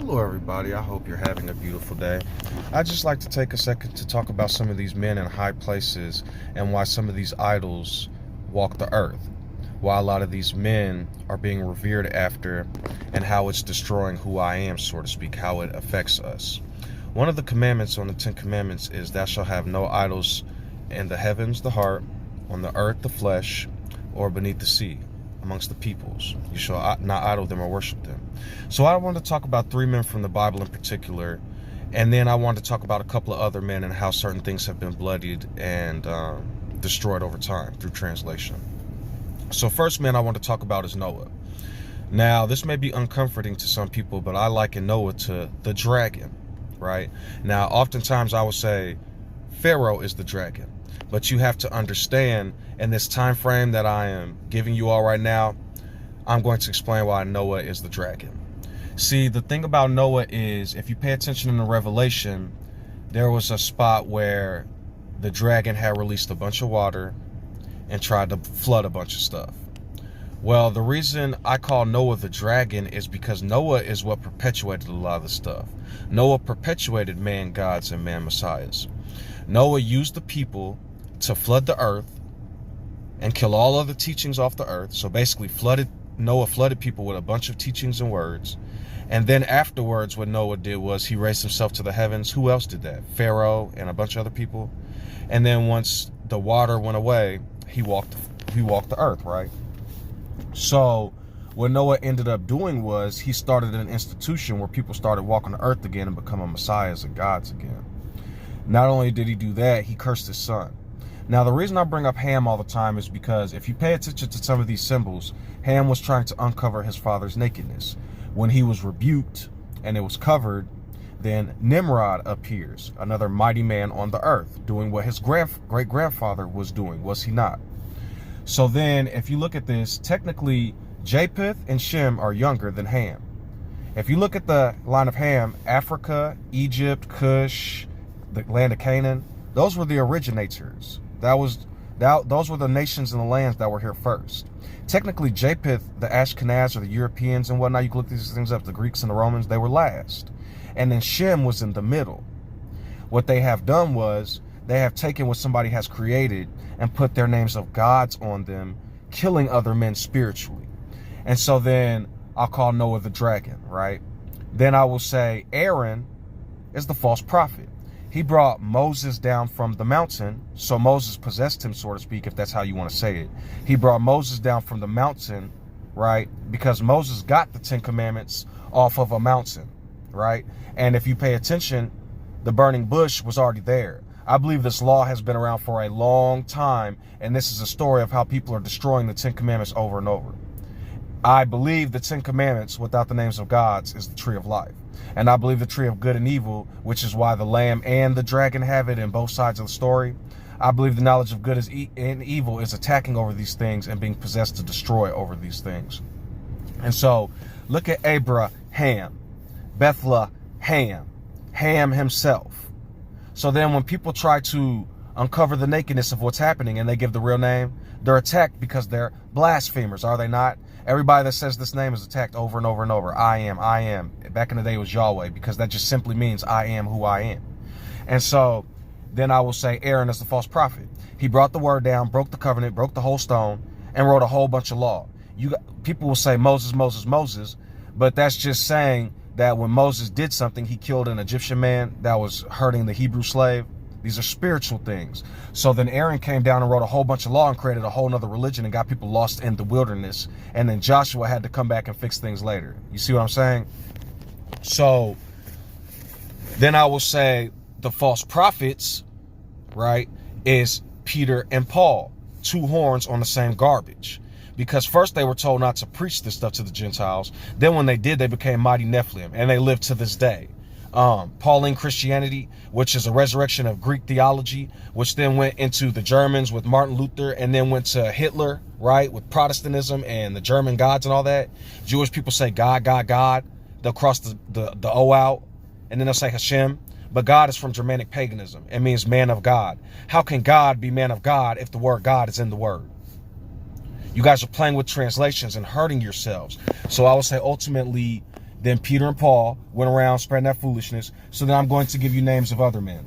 Hello everybody, I hope you're having a beautiful day. I'd just like to take a second to talk about some of these men in high places and why some of these idols walk the earth. Why a lot of these men are being revered after and how it's destroying who I am, so to speak, how it affects us. One of the commandments on the 10 Commandments is thou shalt have no idols in the heavens, the heart, on the earth, the flesh, or beneath the sea, amongst the peoples. You shall not idol them or worship them. So I want to talk about 3 men from the Bible in particular, and then I want to talk about a couple of other men and how certain things have been bloodied and destroyed over time through translation. So first man I want to talk about is Noah. Now this may be uncomforting to some people, but I liken Noah to the dragon, right? Now oftentimes I would say Pharaoh is the dragon, but you have to understand in this time frame that I am giving you all right now, I'm going to explain why Noah is the dragon. See, the thing about Noah is, if you pay attention in the Revelation, there was a spot where the dragon had released a bunch of water and tried to flood a bunch of stuff. Well, the reason I call Noah the dragon is because Noah is what perpetuated a lot of the stuff. Noah perpetuated man gods and man messiahs. Noah used the people to flood the earth and kill all other teachings off the earth. So basically Noah flooded people with a bunch of teachings and words. And then afterwards, what Noah did was he raised himself to the heavens. Who else did that? Pharaoh and a bunch of other people. And then once the water went away, he walked the earth, right? So what Noah ended up doing was he started an institution where people started walking the earth again and becoming messiahs and gods again. Not only did he do that, he cursed his son. Now, the reason I bring up Ham all the time is because if you pay attention to some of these symbols, Ham was trying to uncover his father's nakedness. When he was rebuked and it was covered, then Nimrod appears, another mighty man on the earth, doing what his great-grandfather was doing, was he not? So then, if you look at this, technically, Japheth and Shem are younger than Ham. If you look at the line of Ham, Africa, Egypt, Cush, the land of Canaan, those were the originators. Those were the nations and the lands that were here first. Technically, Japheth, the Ashkenaz, or the Europeans and whatnot, you can look these things up, the Greeks and the Romans, they were last. And then Shem was in the middle. What they have done was, they have taken what somebody has created and put their names of gods on them, killing other men spiritually. And so then, I'll call Noah the dragon, right? Then I will say Aaron is the false prophet. He brought Moses down from the mountain, so Moses possessed him, so to speak, if that's how you want to say it. He brought Moses down from the mountain, right? Because Moses got the 10 Commandments off of a mountain, right? And if you pay attention, the burning bush was already there. I believe this law has been around for a long time, and this is a story of how people are destroying the 10 Commandments over and over. I believe the 10 Commandments, without the names of gods, is the tree of life. And I believe the tree of good and evil, which is why the lamb and the dragon have it in both sides of the story. I believe the knowledge of good and evil is attacking over these things and being possessed to destroy over these things. And so, look at Abraham, Bethlehem, Ham himself. So then when people try to uncover the nakedness of what's happening and they give the real name, they're attacked because they're blasphemers, are they not? Everybody that says this name is attacked over and over and over. I am. Back in the day it was Yahweh, because that just simply means I am who I am. And so then I will say Aaron is the false prophet. He brought the word down, broke the covenant, broke the whole stone, and wrote a whole bunch of law. People will say Moses, Moses, Moses, but that's just saying that when Moses did something, he killed an Egyptian man that was hurting the Hebrew slave. These are spiritual things. So then Aaron came down and wrote a whole bunch of law and created a whole nother religion and got people lost in the wilderness. And then Joshua had to come back and fix things later. You see what I'm saying? So then I will say the false prophets, right, is Peter and Paul, 2 horns on the same garbage. Because first they were told not to preach this stuff to the Gentiles. Then when they did, they became mighty Nephilim, and they live to this day. Pauline Christianity, which is a resurrection of Greek theology, which then went into the Germans with Martin Luther, and then went to Hitler, right, with Protestantism and the German gods and all that. Jewish people say God, God, God. They'll cross the O out, and then they'll say Hashem. But God is from Germanic paganism. It means man of God. How can God be man of God if the word God is in the word? You guys are playing with translations and hurting yourselves. So I would say ultimately Then Peter and Paul went around spreading that foolishness. So then I'm going to give you names of other men.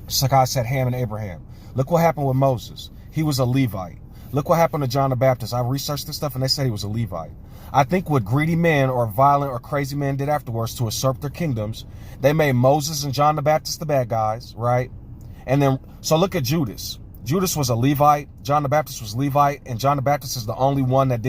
Just like I said, Ham and Abraham. Look what happened with Moses. He was a Levite. Look what happened to John the Baptist. I researched this stuff and they said he was a Levite. I think what greedy men or violent or crazy men did afterwards to usurp their kingdoms, they made Moses and John the Baptist the bad guys, right? And then, so look at Judas. Judas was a Levite. John the Baptist was Levite. And John the Baptist is the only one that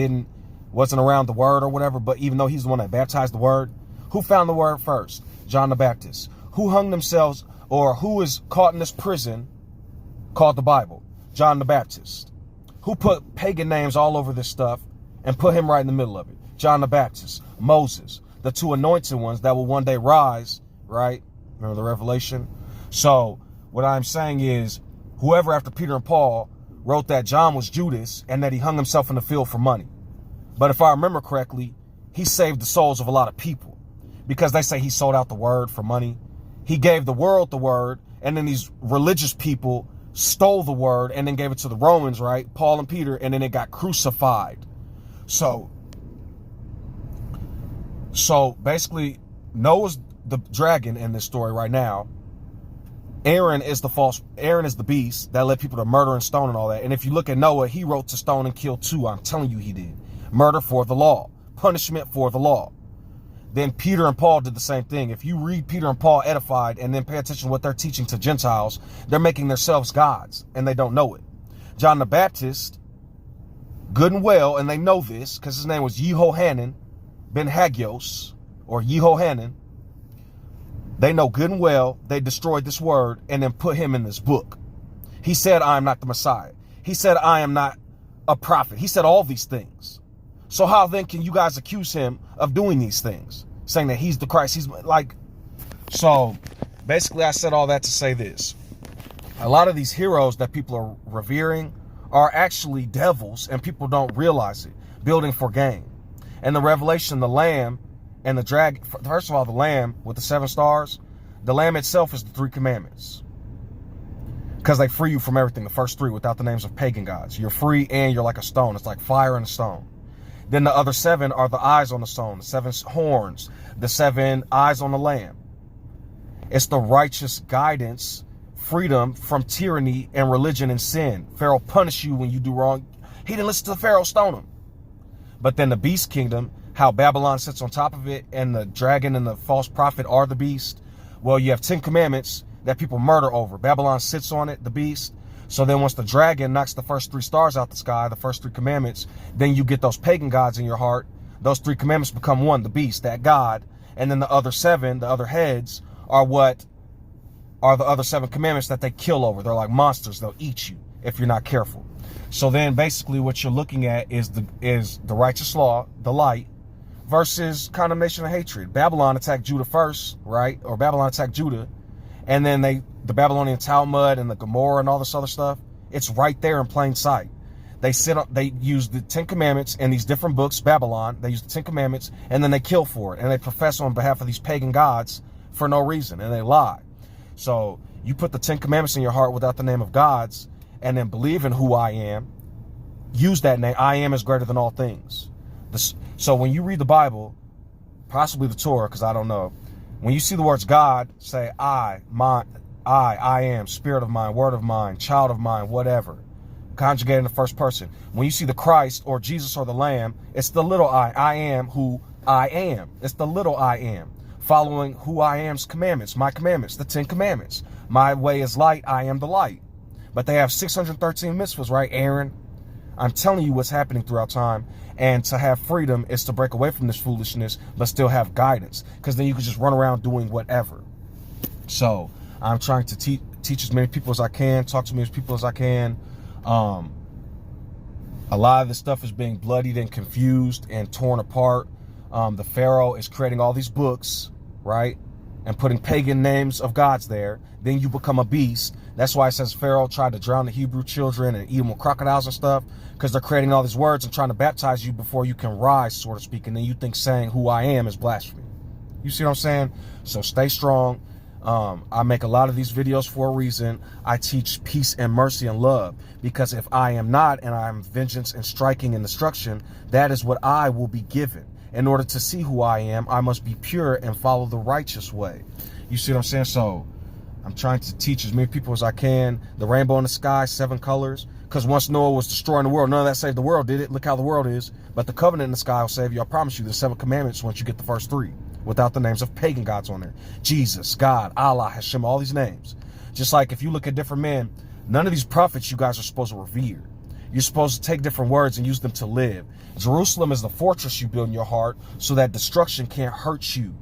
wasn't around the word or whatever. But even though he's the one that baptized the word, who found the word first? John the Baptist. Who hung themselves or who is caught in this prison called the Bible? John the Baptist. Who put pagan names all over this stuff and put him right in the middle of it? John the Baptist. Moses. The two anointed ones that will one day rise, right? Remember the Revelation? So what I'm saying is, whoever after Peter and Paul wrote that John was Judas and that he hung himself in the field for money. But if I remember correctly, he saved the souls of a lot of people because they say he sold out the word for money. He gave the world the word, and then these religious people stole the word and then gave it to the Romans, right? Paul and Peter, and then it got crucified. So basically, Noah's the dragon in this story right now. Aaron is the beast that led people to murder and stone and all that. And if you look at Noah, he wrote to stone and kill too. I'm telling you he did. Murder for the law. Punishment for the law. Then Peter and Paul did the same thing. If you read Peter and Paul edified and then pay attention to what they're teaching to Gentiles, they're making themselves gods and they don't know it. John the Baptist, good and well, and they know this because his name was Yehohanan ben Hagios, or Yehohanan. They know good and well they destroyed this word and then put him in this book. He said, I am not the Messiah. He said, I am not a prophet. He said all these things. So how then can you guys accuse him of doing these things? Saying that he's the Christ. He's like, so basically I said all that to say this. A lot of these heroes that people are revering are actually devils and people don't realize it, building for gain. And the Revelation, the Lamb and the dragon, first of all, the Lamb with the 7 stars, the Lamb itself is the 3 commandments. Because they free you from everything, the first 3 without the names of pagan gods. You're free and you're like a stone. It's like fire and a stone. Then the other 7 are the eyes on the stone, the 7 horns, the 7 eyes on the Lamb. It's the righteous guidance, freedom from tyranny and religion and sin. Pharaoh punished you when you do wrong. He didn't listen to Pharaoh, stone him. But then the beast kingdom, how Babylon sits on top of it, and the dragon and the false prophet are the beast. Well, you have 10 commandments that people murder over. Babylon sits on it, the beast. So then once the dragon knocks the first 3 stars out the sky, the first 3 commandments, then you get those pagan gods in your heart. Those 3 commandments become one, the beast, that God. And then the other 7, the other heads, are what are the other 7 commandments that they kill over. They're like monsters. They'll eat you if you're not careful. So then basically what you're looking at is the righteous law, the light, versus condemnation and hatred. Babylon attacked Judah first, right? Or Babylon attacked Judah. And then the Babylonian Talmud and the Gomorrah and all this other stuff, it's right there in plain sight. They use the 10 commandments in these different books, Babylon. They use the 10 commandments and then they kill for it. And they profess on behalf of these pagan gods for no reason. And they lie. So you put the 10 commandments in your heart without the name of gods and then believe in who I am. Use that name. I am is greater than all things. So when you read the Bible, possibly the Torah, because I don't know, when you see the words God, say I am, spirit of mine, word of mine, child of mine, whatever. Conjugated in the first person. When you see the Christ or Jesus or the Lamb, it's the little I am who I am. It's the little I am. Following who I am's commandments, my commandments, the 10 commandments. My way is light, I am the light. But they have 613 mitzvahs, right, Aaron? I'm telling you what's happening throughout time. And to have freedom is to break away from this foolishness, but still have guidance. Because then you can just run around doing whatever. So I'm trying to teach as many people as I can, talk to as many people as I can. A lot of this stuff is being bloodied and confused and torn apart. The Pharaoh is creating all these books, right? And putting pagan names of gods there. Then you become a beast. That's why it says Pharaoh tried to drown the Hebrew children and eat them with crocodiles and stuff, because they're creating all these words and trying to baptize you before you can rise, so to speak. And then you think saying who I am is blasphemy. You see what I'm saying? So stay strong. I make a lot of these videos for a reason. I teach peace and mercy and love, because if I am not, and I am vengeance and striking and destruction, that is what I will be given. In order to see who I am, I must be pure and follow the righteous way. You see what I'm saying? So I'm trying to teach as many people as I can. The rainbow in the sky, 7 colors. Because once Noah was destroying the world, none of that saved the world, did it? Look how the world is. But the covenant in the sky will save you. I promise you, the 7 commandments once you get the first 3. Without the names of pagan gods on there. Jesus, God, Allah, Hashem, all these names. Just like if you look at different men, none of these prophets you guys are supposed to revere. You're supposed to take different words and use them to live. Jerusalem is the fortress you build in your heart so that destruction can't hurt you,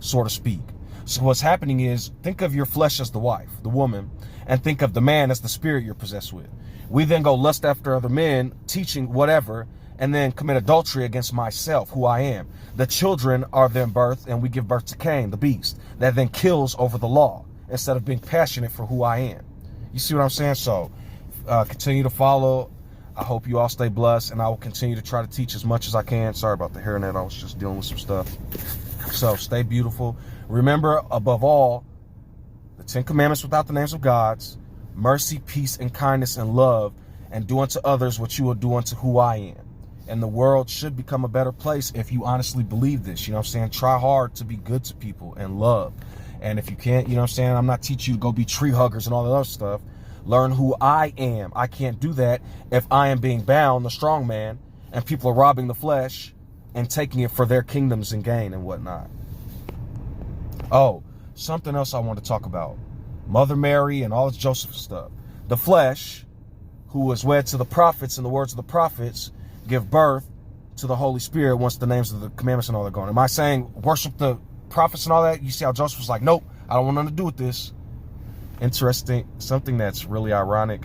so to speak. So what's happening is, think of your flesh as the wife, the woman, and think of the man as the spirit you're possessed with. We then go lust after other men, teaching whatever, and then commit adultery against myself, who I am. The children are then birthed, and we give birth to Cain, the beast, that then kills over the law instead of being passionate for who I am. You see what I'm saying? So continue to follow. I hope you all stay blessed, and I will continue to try to teach as much as I can. Sorry about the hairnet. I was just dealing with some stuff. So stay beautiful. Remember, above all, the 10 commandments without the names of gods, mercy, peace, and kindness, and love, and do unto others what you will do unto who I am. And the world should become a better place if you honestly believe this. You know what I'm saying? Try hard to be good to people and love. And if you can't, you know what I'm saying? I'm not teaching you to go be tree huggers and all that other stuff. Learn who I am. I can't do that if I am being bound, the strong man, and people are robbing the flesh and taking it for their kingdoms and gain and whatnot. Oh, something else I want to talk about. Mother Mary and all this Joseph stuff. The flesh, who was wed to the prophets and the words of the prophets, give birth to the Holy Spirit once the names of the commandments and all are gone. Am I saying worship the prophets and all that? You see how Joseph was like, nope, I don't want nothing to do with this. Interesting. Something that's really ironic.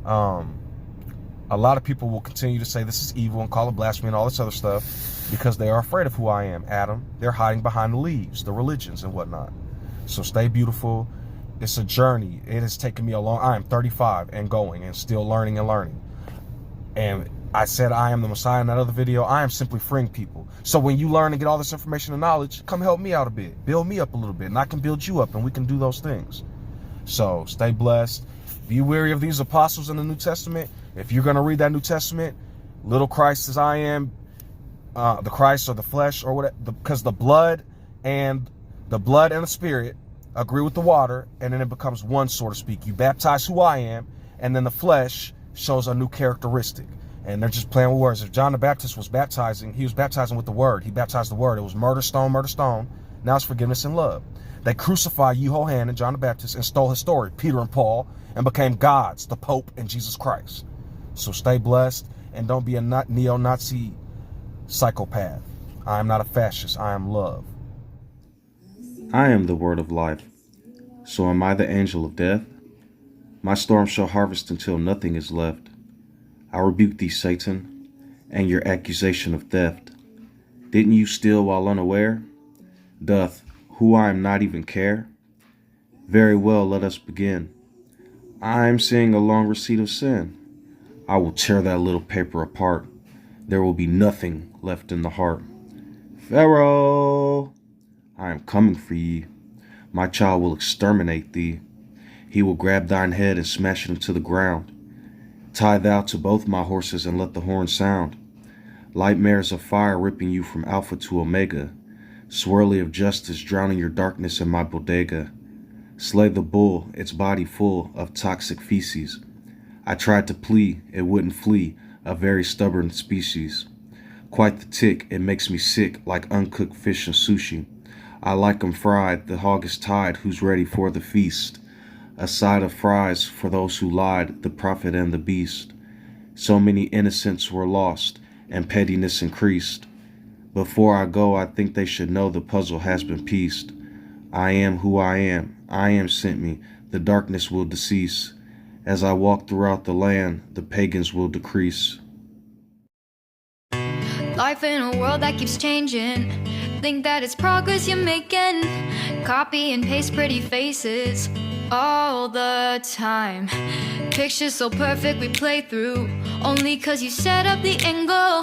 A lot of people will continue to say this is evil and call it blasphemy and all this other stuff because they are afraid of who I am, Adam. They're hiding behind the leaves, the religions and whatnot. So stay beautiful. It's a journey. It has taken me a long, I am 35 and going and still learning and learning. And I said I am the Messiah in that other video. I am simply freeing people. So when you learn and get all this information and knowledge, come help me out a bit. Build me up a little bit, and I can build you up, and we can do those things. So stay blessed. Be wary of these apostles in the New Testament. If you're going to read that New Testament, little Christ as I am, the Christ or the flesh or whatever, because the blood and the spirit agree with the water, and then it becomes one, so to speak. You baptize who I am, and then the flesh shows a new characteristic. And they're just playing with words. If John the Baptist was baptizing, he was baptizing with the word. He baptized the word. It was murder, stone, murder, stone. Now it's forgiveness and love. They crucified Yehohanan and John the Baptist and stole his story, Peter and Paul, and became gods, the Pope and Jesus Christ. So stay blessed and don't be a neo-Nazi psychopath. I am not a fascist. I am love. I am the word of life. So am I the angel of death? My storm shall harvest until nothing is left. I rebuke thee, Satan, and your accusation of theft. Didn't you steal while unaware? Doth who I am not even care? Very well, let us begin. I am seeing a long receipt of sin. I will tear that little paper apart. There will be nothing left in the heart. Pharaoh, I am coming for ye. My child will exterminate thee. He will grab thine head and smash it into the ground. Tie thou to both my horses and let the horn sound. Light mares of fire ripping you from Alpha to Omega. Swirly of justice drowning your darkness in my bodega. Slay the bull, its body full of toxic feces. I tried to plea, it wouldn't flee, a very stubborn species. Quite the tick, it makes me sick like uncooked fish and sushi. I like 'em fried, the hog is tied, who's ready for the feast? A side of fries for those who lied, the prophet and the beast. So many innocents were lost, and pettiness increased. Before I go, I think they should know the puzzle has been pieced. I am who I am sent me, the darkness will decease. As I walk throughout the land, the pagans will decrease. Life in a world that keeps changing. Think that it's progress you're making. Copy and paste pretty faces all the time. Pictures so perfect we play through, only cause you set up the angle.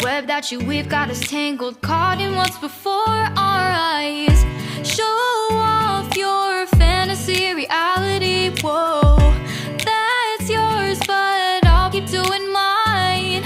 Web that you weave got us tangled, caught in what's before our eyes. Show off your fantasy reality, whoa. That's yours, but I'll keep doing mine.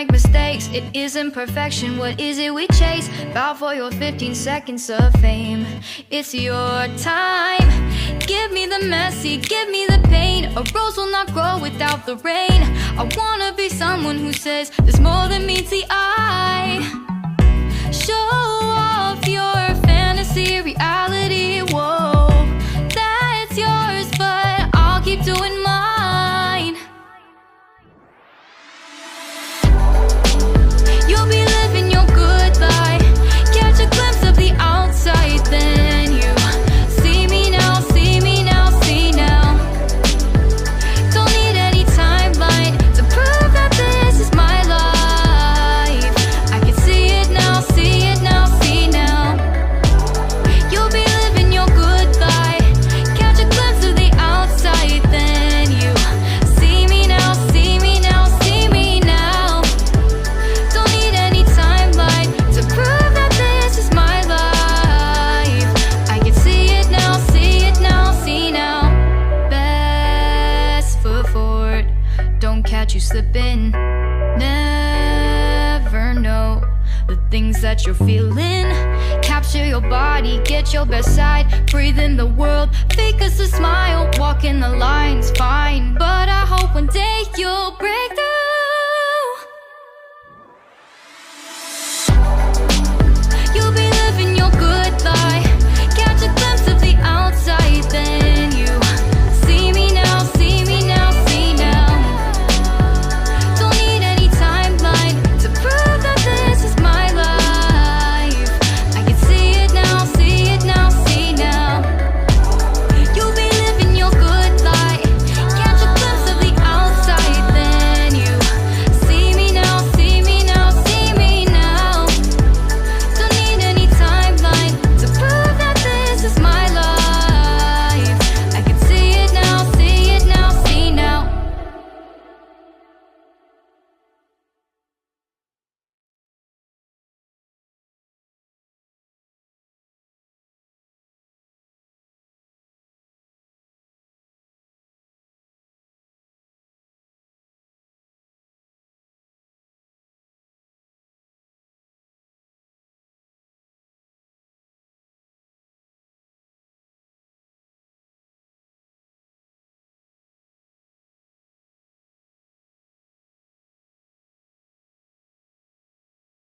make mistakes. It isn't perfection, what is it we chase? Bow for your 15 seconds of fame. It's your time. Give me the messy, give me the pain. A rose will not grow without the rain. I wanna be someone who says there's more than meets the eye. Show off your fantasy, reality, whoa. That's yours, but I'll keep doing mine. You'll be living your good life. Catch a glimpse of the outside, then you see me now, see me now, see now. Don't need any timeline to prove that this is my life. I can see it now, see it now, see now. You'll be living your good life. Catch a glimpse of the outside, then you see me now, see me now, see me now. Don't need any timeline to prove that this is my life. I can see it now, see it now, see now. Best foot forward, don't catch you slipping. Never know the things that you're feeling. Capture your body, get your best side. Breathe in the world, fake us a smile. Walk in the lines, fine. But I hope one day you'll break through.